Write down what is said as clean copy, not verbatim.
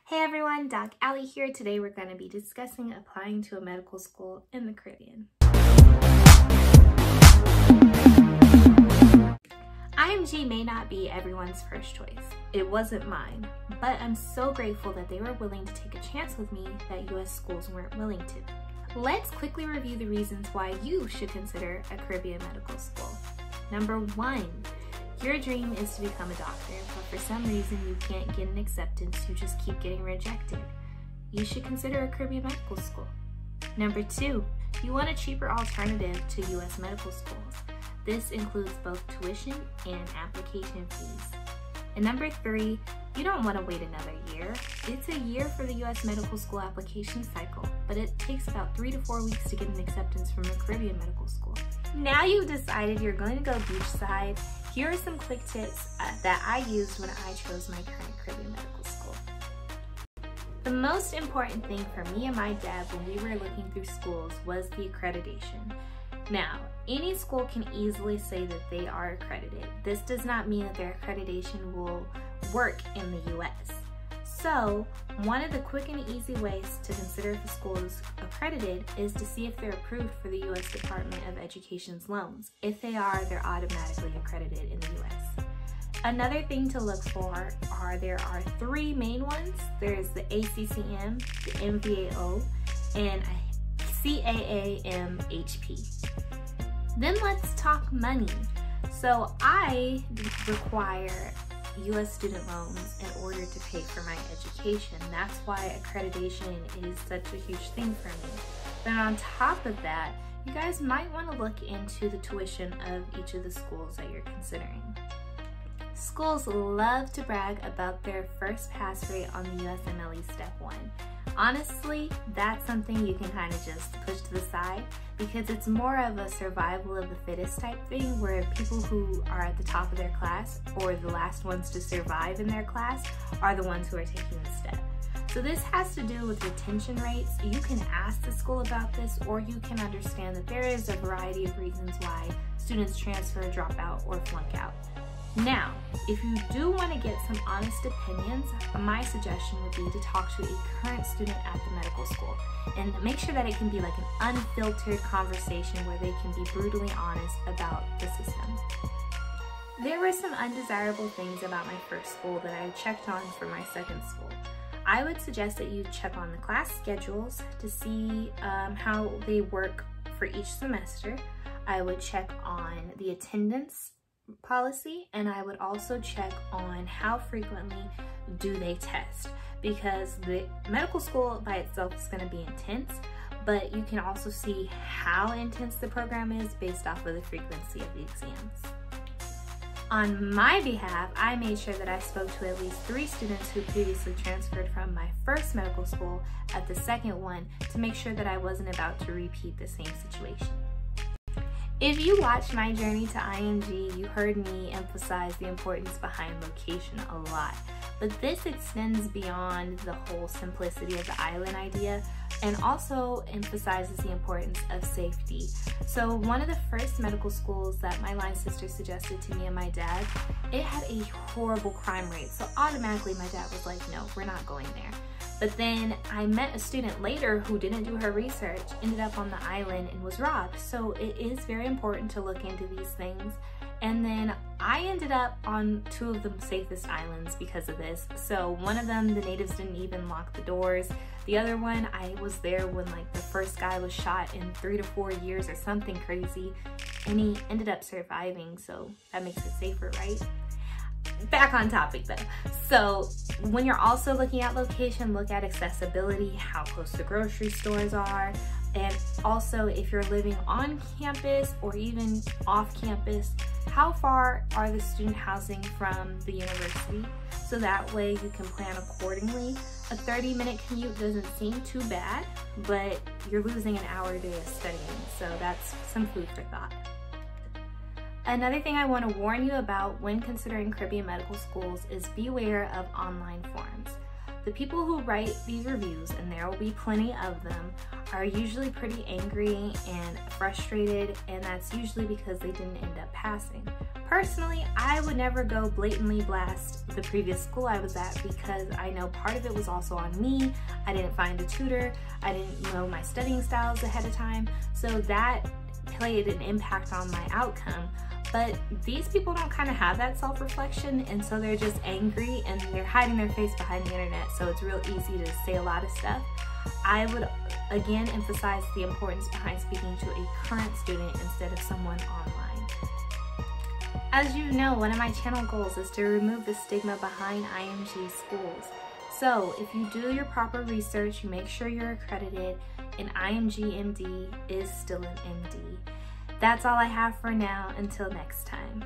Hey everyone, Doc Allie here. Today we're going to be discussing applying to a medical school in the Caribbean. IMG may not be everyone's first choice. It wasn't mine, but I'm so grateful that they were willing to take a chance with me that US schools weren't willing to. Let's quickly review the reasons why you should consider a Caribbean medical school. Number 1. Your dream is to become a doctor, but for some reason you can't get an acceptance, you just keep getting rejected. You should consider a Caribbean medical school. Number 2, you want a cheaper alternative to US medical schools. This includes both tuition and application fees. And number 3, you don't want to wait another year. It's a year for the US medical school application cycle, but it takes about 3 to 4 weeks to get an acceptance from a Caribbean medical school. Now you've decided you're going to go beachside. Here are some quick tips that I used when I chose my current Caribbean medical school. The most important thing for me and my dad when we were looking through schools was the accreditation. Now, any school can easily say that they are accredited. This does not mean that their accreditation will work in the US. So, one of the quick and easy ways to consider if a school is accredited is to see if they're approved for the US Department of Education's loans. If they are, they're automatically accredited in the US. Another thing to look for there are 3 main ones. There's the ACCM, the MVAO, and CAAMHP. Then let's talk money. So I require US student loans in order to pay for my education. That's why accreditation is such a huge thing for me. But on top of that, you guys might want to look into the tuition of each of the schools that you're considering. Schools love to brag about their first pass rate on the USMLE Step 1. Honestly, that's something you can kind of just push to the side because it's more of a survival of the fittest type thing where people who are at the top of their class or the last ones to survive in their class are the ones who are taking the step. So this has to do with retention rates. You can ask the school about this, or you can understand that there is a variety of reasons why students transfer, drop out, or flunk out. Now, if you do want to get some honest opinions, my suggestion would be to talk to a current student at the medical school and make sure that it can be like an unfiltered conversation where they can be brutally honest about the system. There were some undesirable things about my first school that I checked on for my second school. I would suggest that you check on the class schedules to see how they work for each semester. I would check on the attendance policy, and I would also check on how frequently do they test, because the medical school by itself is going to be intense, but you can also see how intense the program is based off of the frequency of the exams. On my behalf, I made sure that I spoke to at least 3 students who previously transferred from my first medical school at the second one to make sure that I wasn't about to repeat the same situation. If you watched my journey to IMG, you heard me emphasize the importance behind location a lot. But this extends beyond the whole simplicity of the island idea and also emphasizes the importance of safety. So one of the first medical schools that my line sister suggested to me and my dad, it had a horrible crime rate. So automatically my dad was like, no, we're not going there. But then I met a student later who didn't do her research, ended up on the island and was robbed. So it is very important to look into these things. And then I ended up on 2 of the safest islands because of this. So one of them, the natives didn't even lock the doors. The other one, I was there when like the first guy was shot in 3 to 4 years or something crazy. And he ended up surviving, so that makes it safer, right? Back on topic though. So when you're also looking at location, look at accessibility, how close the grocery stores are, and also if you're living on campus or even off campus, how far are the student housing from the university? So that way you can plan accordingly. A 30-minute commute doesn't seem too bad, but you're losing an hour a day of studying, so that's some food for thought. Another thing I want to warn you about when considering Caribbean medical schools is beware of online forums. The people who write these reviews, and there will be plenty of them, are usually pretty angry and frustrated, and that's usually because they didn't end up passing. Personally, I would never go blatantly blast the previous school I was at because I know part of it was also on me. I didn't find a tutor. I didn't know my studying styles ahead of time. So that played an impact on my outcome. But these people don't kind of have that self-reflection, and so they're just angry and they're hiding their face behind the internet, so it's real easy to say a lot of stuff. I would again emphasize the importance behind speaking to a current student instead of someone online. As you know, one of my channel goals is to remove the stigma behind IMG schools. So if you do your proper research, you make sure you're accredited, an IMG MD is still an MD. That's all I have for now. Until next time.